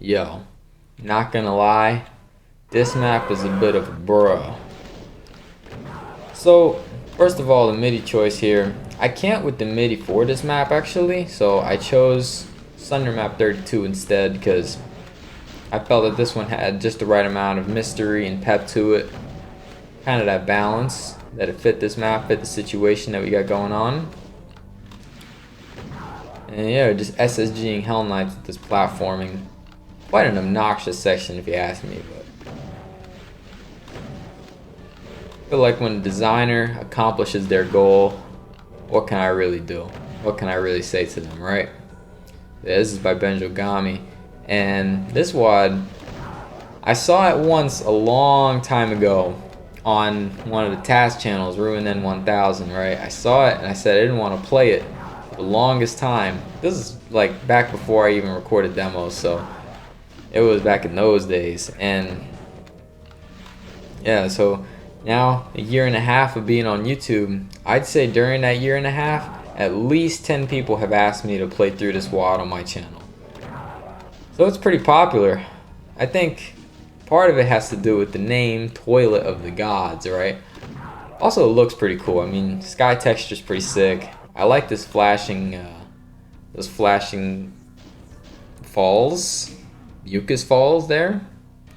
Yo, not gonna lie, this map is a bit of a bro. So, first of all, the MIDI choice here. I can't with the MIDI for this map actually, so I chose Thunder Map 32 instead because I felt that this one had just the right amount of mystery and pep to it. Kind of that balance that it fit this map, fit the situation that we got going on. And yeah, just SSGing Hell Knights with this platforming. Quite an obnoxious section if you ask me, but I feel like when a designer accomplishes their goal, what can I really do? What can I really say to them, right? Yeah, this is by Benjogami, and this WOD, I saw it once a long time ago on one of the task channels, Ruin N1000, right? I saw it and I said I didn't want to play it for the longest time. This is like back before I even recorded demos, so it was back in those days. And yeah, so now a year and a half of being on YouTube, I'd say during that year and a half, at least 10 people have asked me to play through this WOD on my channel. So it's pretty popular. I think part of it has to do with the name, Toilet of the Gods, right? Also, it looks pretty cool. I mean, sky texture's pretty sick. I like this flashing, those flashing falls, Mucus falls there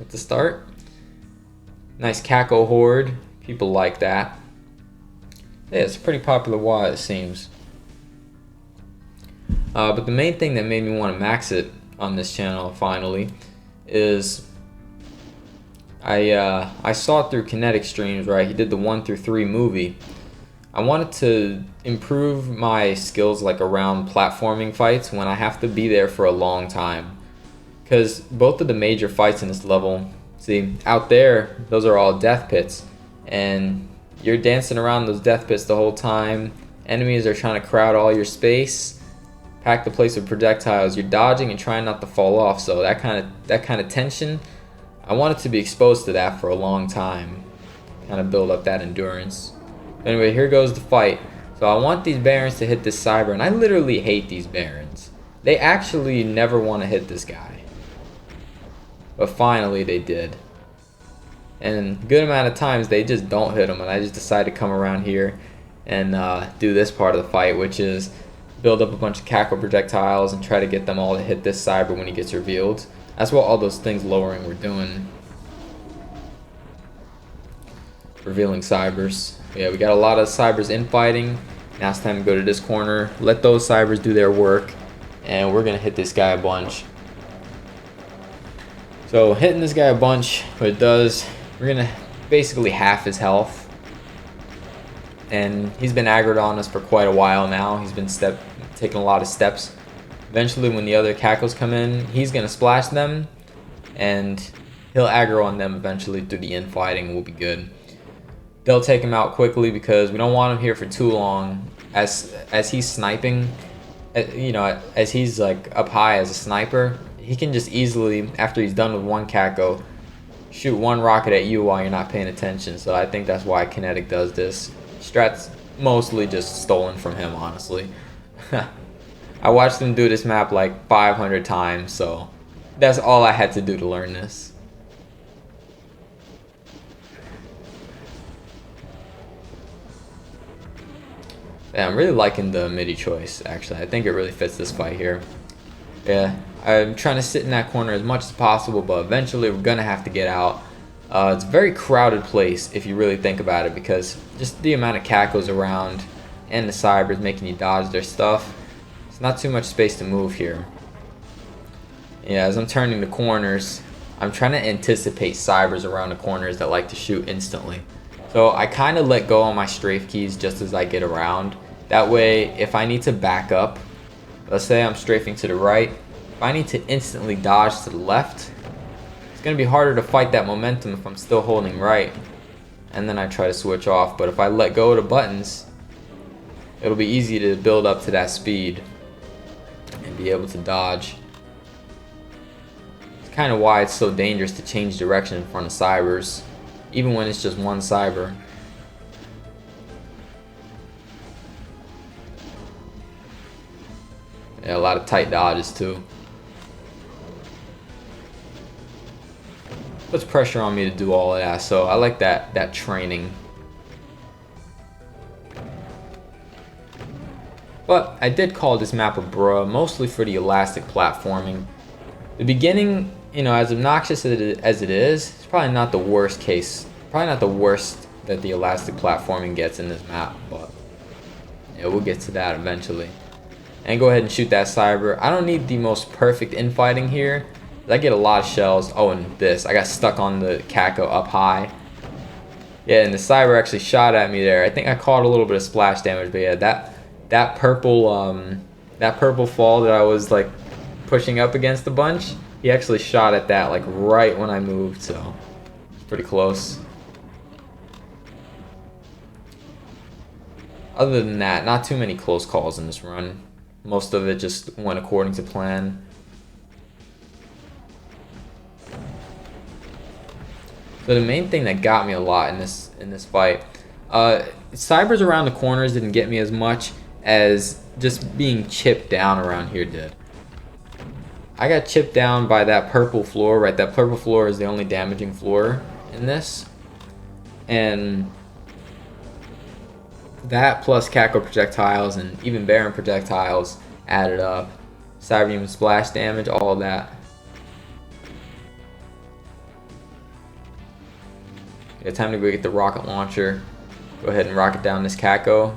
at the start. Nice Caco horde. People like that. Yeah, it's a pretty popular WOD, it seems. But the main thing that made me want to max it on this channel finally is I saw it through Kinetic streams, right? He did the 1 through 3 movie. I wanted to improve my skills like around platforming fights when I have to be there for a long time. Because both of the major fights in this level, see, out there, those are all death pits. And you're dancing around those death pits the whole time. Enemies are trying to crowd all your space, pack the place with projectiles. You're dodging and trying not to fall off. So that kind of tension, I wanted to be exposed to that for a long time. Kind of build up that endurance. Anyway, here goes the fight. So I want these Barons to hit this Cyber, and I literally hate these Barons. They actually never want to hit this guy. But finally they did. And a good amount of times they just don't hit him, and I just decide to come around here and do this part of the fight, which is build up a bunch of Cackle projectiles and try to get them all to hit this Cyber when he gets revealed. That's what all those things lowering were doing. Revealing Cybers. Yeah, we got a lot of Cybers infighting. Now it's time to go to this corner. Let those Cybers do their work. And we're going to hit this guy a bunch. So hitting this guy a bunch, what it does, we're going to basically half his health. And he's been aggroed on us for quite a while now. He's been taking a lot of steps. Eventually when the other Cackles come in, he's going to splash them. And he'll aggro on them eventually through the infighting, and we'll be good. They'll take him out quickly because we don't want him here for too long. As he's sniping, you know, as he's like up high as a sniper, he can just easily, after he's done with one Caco, shoot one rocket at you while you're not paying attention. So I think that's why Kinetic does this. Strat's mostly just stolen from him, honestly. I watched him do this map like 500 times, so that's all I had to do to learn this. Yeah, I'm really liking the MIDI choice, actually. I think it really fits this fight here. Yeah, I'm trying to sit in that corner as much as possible, but eventually we're going to have to get out. It's a very crowded place if you really think about it, because just the amount of Cackles around and the Cybers making you dodge their stuff. It's not too much space to move here. Yeah, as I'm turning the corners, I'm trying to anticipate Cybers around the corners that like to shoot instantly. So I kind of let go on my strafe keys just as I get around. That way, if I need to back up, let's say I'm strafing to the right, if I need to instantly dodge to the left, it's going to be harder to fight that momentum if I'm still holding right. And then I try to switch off. But if I let go of the buttons, it'll be easy to build up to that speed and be able to dodge. It's kind of why it's so dangerous to change direction in front of Cybers, even when it's just one Cyber. Yeah, a lot of tight dodges too. puts pressure on me to do all of that. So I like that training. But I did call this map a bruh, mostly for the elastic platforming. The beginning, you know, as obnoxious as it is, it's probably not the worst case. Probably not the worst that the elastic platforming gets in this map, but yeah, we'll get to that eventually. And go ahead and shoot that cyber. I don't need the most perfect infighting here. I get a lot of shells. Oh, and this. I got stuck on the Kako up high. Yeah, and the cyber actually shot at me there. I think I caught a little bit of splash damage, but yeah, that purple fall that I was like pushing up against a bunch, he actually shot at that like right when I moved, so it's pretty close. Other than that, not too many close calls in this run. Most of it just went according to plan. So the main thing that got me a lot in this fight, cybers around the corners didn't get me as much as just being chipped down around here did. I got chipped down by that purple floor, right? That purple floor is the only damaging floor in this. And that plus Kako projectiles and even Baron projectiles added up. Cyber Demon splash damage, all of that. Yeah, time to go get the rocket launcher. Go ahead and rocket down this Kako.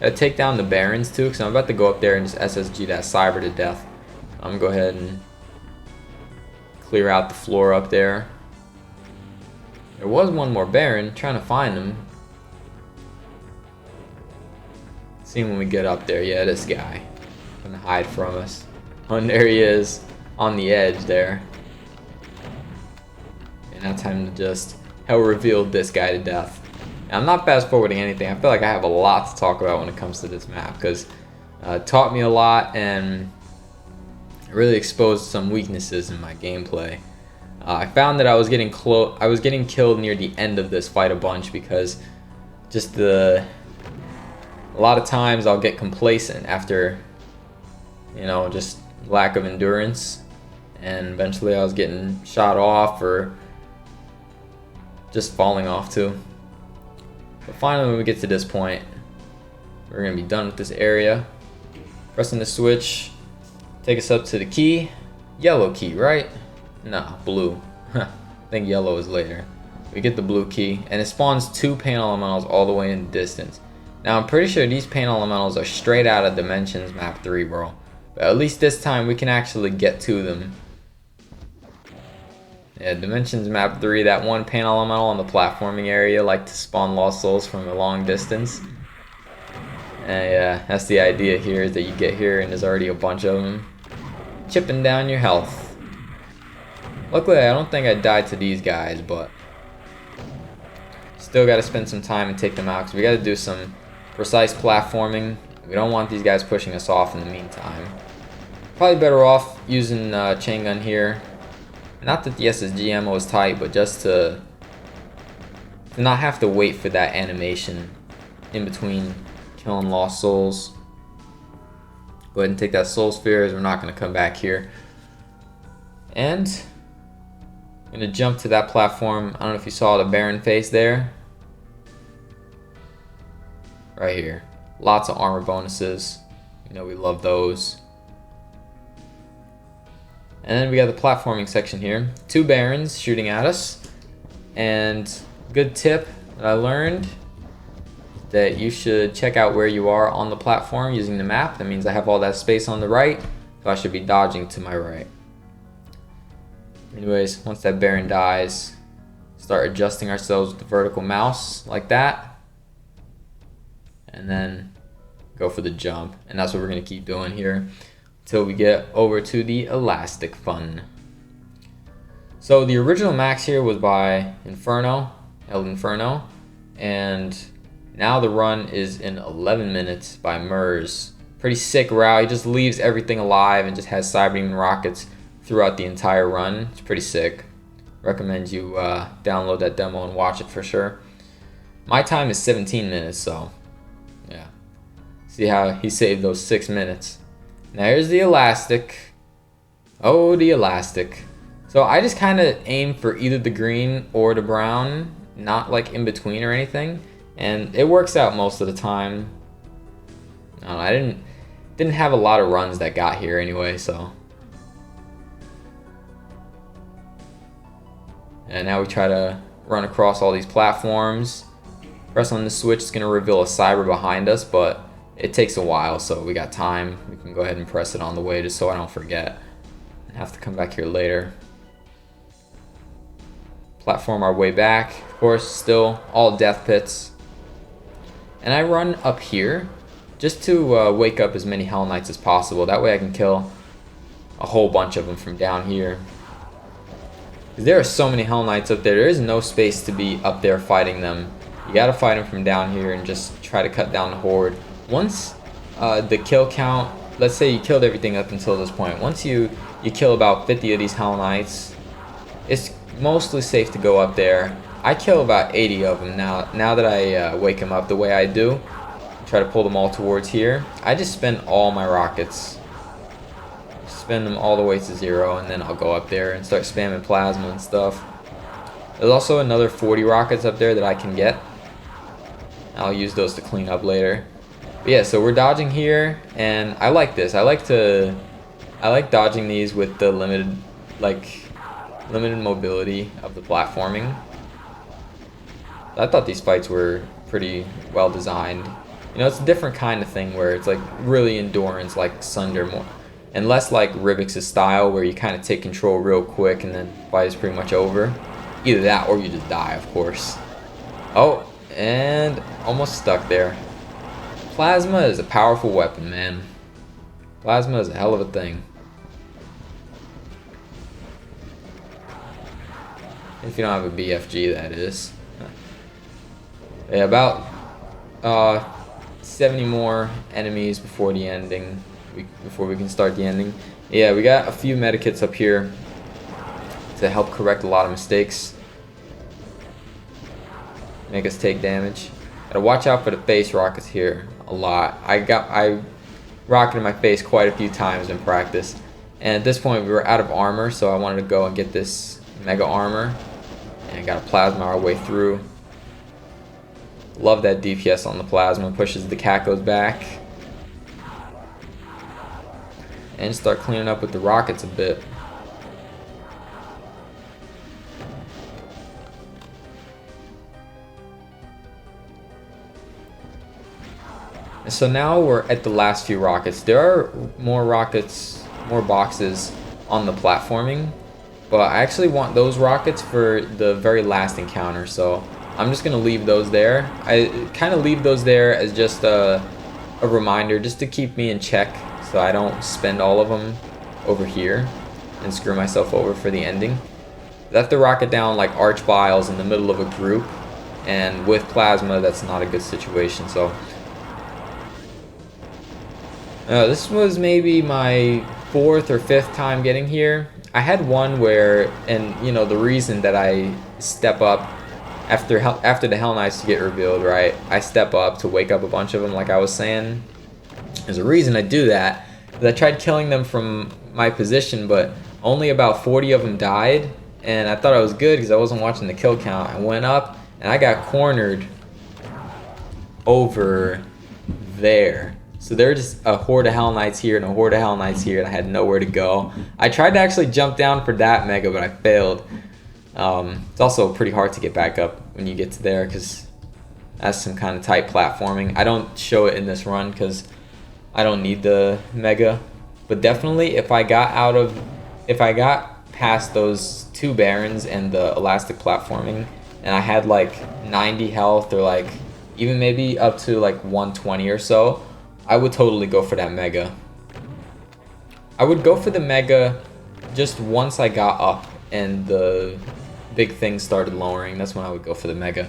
Gotta take down the Barons too, because I'm about to go up there and just SSG that cyber to death. I'm gonna go ahead and clear out the floor up there. There was one more Baron, trying to find him. See him when we get up there. Yeah, this guy. Gonna hide from us. Oh, and there he is on the edge there. And now time to just hell reveal this guy to death. And I'm not fast forwarding anything. I feel like I have a lot to talk about when it comes to this map because it taught me a lot and really exposed some weaknesses in my gameplay. I found that I was getting killed near the end of this fight a bunch because just a lot of times I'll get complacent after, you know, just lack of endurance, and eventually I was getting shot off or just falling off too. But finally, when we get to this point, we're gonna be done with this area. Pressing the switch, take us up to the key. Yellow key, right? Nah, blue. I think yellow is later. We get the blue key, and it spawns 2 pain elementals all the way in the distance. Now, I'm pretty sure these pain elementals are straight out of Dimensions Map 3, bro. But at least this time, we can actually get to them. Yeah, Dimensions Map 3, that one pain elemental on the platforming area like to spawn lost souls from a long distance. And yeah, that's the idea here, is that you get here and there's already a bunch of them chipping down your health. Luckily, I don't think I died to these guys, but still got to spend some time and take them out because we got to do some precise platforming. We don't want these guys pushing us off in the meantime. Probably better off using chain gun here. Not that the SSG ammo is tight, but just to not have to wait for that animation in between killing lost souls. Go ahead and take that soul sphere, as we're not going to come back here. And I'm going to jump to that platform. I don't know if you saw the Baron face there. Right here. Lots of armor bonuses. You know we love those. And then we got the platforming section here. 2 Barons shooting at us. And good tip that I learned, that you should check out where you are on the platform using the map. That means I have all that space on the right, so I should be dodging to my right. Anyways, once that Baron dies, start adjusting ourselves with the vertical mouse like that. And then go for the jump. And that's what we're going to keep doing here until we get over to the elastic fun. So the original max here was by Inferno, El Inferno, and now the run is in 11 minutes by Mers. Pretty sick route. He just leaves everything alive and just has Cyber Demon rockets throughout the entire run. It's pretty sick. Recommend you download that demo and watch it for sure. My time is 17 minutes, so yeah. See how he saved those 6 minutes. Now here's the elastic. Oh, the elastic. So I just kind of aim for either the green or the brown, not like in between or anything, and it works out most of the time. I didn't have a lot of runs that got here anyway, so. And now we try to run across all these platforms. Press on the switch, it's gonna reveal a cyber behind us, but it takes a while, so we got time. We can go ahead and press it on the way just so I don't forget. I have to come back here later. Platform our way back. Of course, still all death pits. And I run up here just to wake up as many Hell Knights as possible. That way I can kill a whole bunch of them from down here. There are so many Hell Knights up there. There is no space to be up there fighting them. You gotta fight them from down here and just try to cut down the horde. Once the kill count, let's say you killed everything up until this point. Once you kill about 50 of these Hell Knights, it's mostly safe to go up there. I kill about 80 of them now that I wake them up the way I do. Try to pull them all towards here. I just spend all my rockets. Spend them all the way to 0, and then I'll go up there and start spamming plasma and stuff. There's also another 40 rockets up there that I can get. I'll use those to clean up later. But yeah, so we're dodging here, and I like this. I like dodging these with the limited mobility of the platforming. I thought these fights were pretty well designed. You know, it's a different kind of thing where it's like really endurance, like Sunder more, and less like Rivix's style where you kind of take control real quick and then the fight is pretty much over. Either that or you just die, of course. Oh, and almost stuck there. Plasma is a powerful weapon, man. Plasma is a hell of a thing. If you don't have a BFG, that is. Yeah, about 70 more enemies before the ending. Before we can start the ending. Yeah, we got a few medikits up here to help correct a lot of mistakes. Make us take damage. Gotta watch out for the face rockets here a lot. I rocketed my face quite a few times in practice. And at this point we were out of armor, so I wanted to go and get this mega armor. And got a plasma our way through. Love that DPS on the plasma, pushes the Cacos back. And start cleaning up with the rockets a bit. And so now we're at the last few rockets. There are more rockets, more boxes on the platforming, but I actually want those rockets for the very last encounter, so I'm just gonna leave those there. I kind of leave those there as just a reminder, just to keep me in check, so I don't spend all of them over here and screw myself over for the ending. I have to rocket down like archviles in the middle of a group, and with plasma, that's not a good situation. So this was maybe my 4th or 5th time getting here. I had one where, and you know, the reason that I step up after the Hell Knights to get revealed, right? I step up to wake up a bunch of them, like I was saying. There's a reason I do that. I tried killing them from my position, but only about 40 of them died, and I thought I was good because I wasn't watching the kill count. I went up and I got cornered over there. So there were just a horde of Hell Knights here and a horde of Hell Knights here, and I had nowhere to go. I tried to actually jump down for that mega, but I failed. It's also pretty hard to get back up when you get to there because that's some kind of tight platforming. I don't show it in this run because I don't need the mega, but definitely if I got past those 2 barons and the elastic platforming, and I had like 90 health or like even maybe up to like 120 or so, I would totally go for that mega. I would go for the mega just once I got up and the big thing started lowering. That's when I would go for the mega.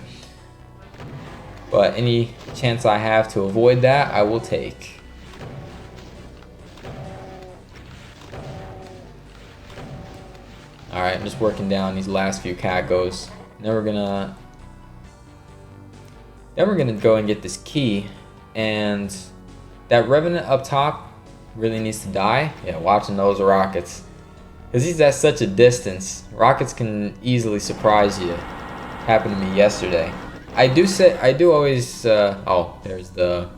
But any chance I have to avoid that, I will take. Alright, I'm just working down these last few Cacos. Then we're gonna go and get this key, and that Revenant up top really needs to die. Yeah, watching those rockets. Because he's at such a distance. Rockets can easily surprise you. Happened to me yesterday. I do always, oh, there's the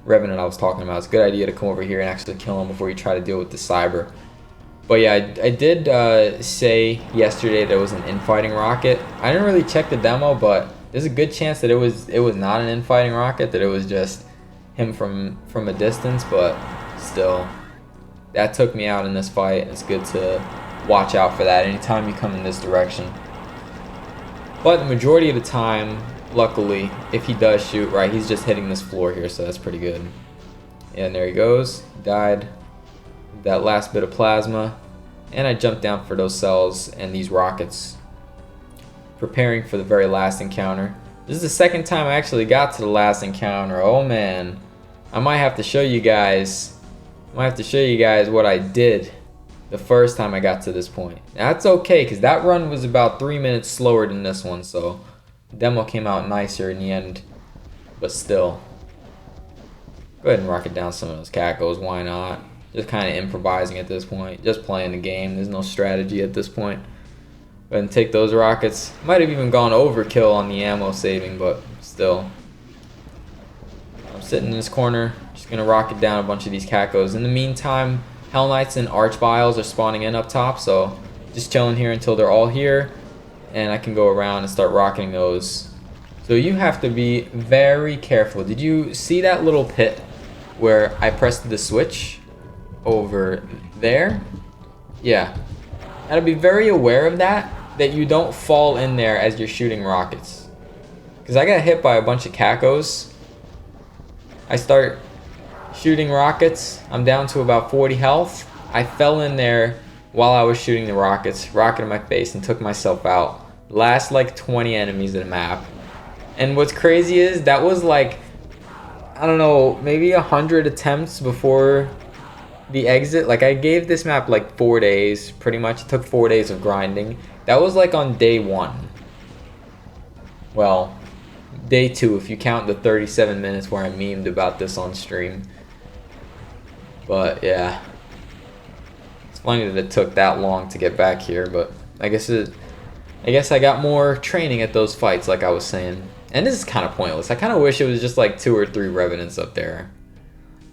Revenant I was talking about. It's a good idea to come over here and actually kill him before you try to deal with the Cyber. But yeah, I did say yesterday that it was an infighting rocket. I didn't really check the demo, but there's a good chance that it was not an infighting rocket, that it was just him from a distance, but still, that took me out in this fight. It's good to watch out for that anytime you come in this direction. But the majority of the time, luckily, if he does shoot, right, he's just hitting this floor here, so that's pretty good. And there he goes. He died. That last bit of plasma. And I jumped down for those cells and these rockets. Preparing for the very last encounter. This is the second time I actually got to the last encounter. Oh man. I might have to show you guys. What I did the first time I got to this point. That's okay, because that run was about 3 minutes slower than this one, so the demo came out nicer in the end, but still. Go ahead and rocket down some of those cacos, why not? Just kind of improvising at this point, just playing the game. There's no strategy at this point. Go ahead and take those rockets. Might have even gone overkill on the ammo saving, but still. I'm sitting in this corner, just gonna rocket down a bunch of these cacos. In the meantime, Hell Knights and Archviles are spawning in up top, so just chilling here until they're all here, and I can go around and start rocketing those. So you have to be very careful. Did you see that little pit where I pressed the switch over there? Yeah. Gotta be very aware of that you don't fall in there as you're shooting rockets. Because I got hit by a bunch of cacos. I start shooting rockets. I'm down to about 40 health. I fell in there while I was shooting the rockets, rocket in my face, and took myself out. Last like 20 enemies in the map. And what's crazy is that was like, I don't know, maybe 100 attempts before the exit. Like I gave this map like 4 days, pretty much. It took 4 days of grinding. That was like on day 1. Well, day 2 if you count the 37 minutes where I memed about this on stream. But yeah, it's funny that it took that long to get back here, but I guess I got more training at those fights, like I was saying. And this is kind of pointless. I kind of wish it was just like 2 or 3 Revenants up there.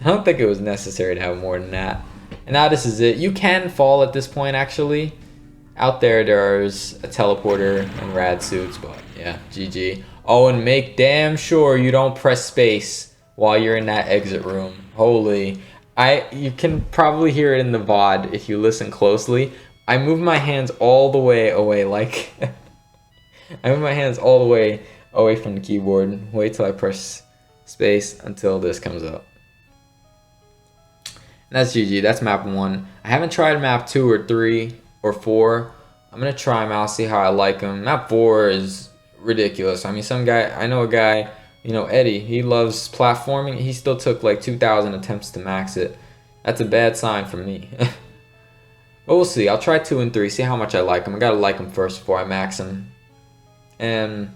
I don't think it was necessary to have more than that. And now this is it. You can fall at this point, actually. Out there's a teleporter and rad suits, but yeah, GG. Oh, and make damn sure you don't press space while you're in that exit room. Holy. You can probably hear it in the VOD if you listen closely. I move my hands all the way away, like I move my hands all the way away from the keyboard. Wait till I press space until this comes up. And that's GG. That's map 1. I haven't tried map 2 or 3 or 4. I'm gonna try them out, see how I like them. Map 4 is ridiculous. I mean, I know a guy, you know, Eddie, he loves platforming. He still took like 2,000 attempts to max it. That's a bad sign for me. But we'll see. I'll try 2 and 3, see how much I like them. I gotta like them first before I max them. And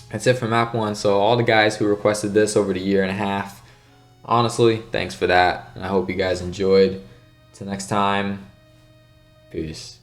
that's it for map 1. So all the guys who requested this over the 1.5 years, honestly, thanks for that. And I hope you guys enjoyed. Till next time, peace.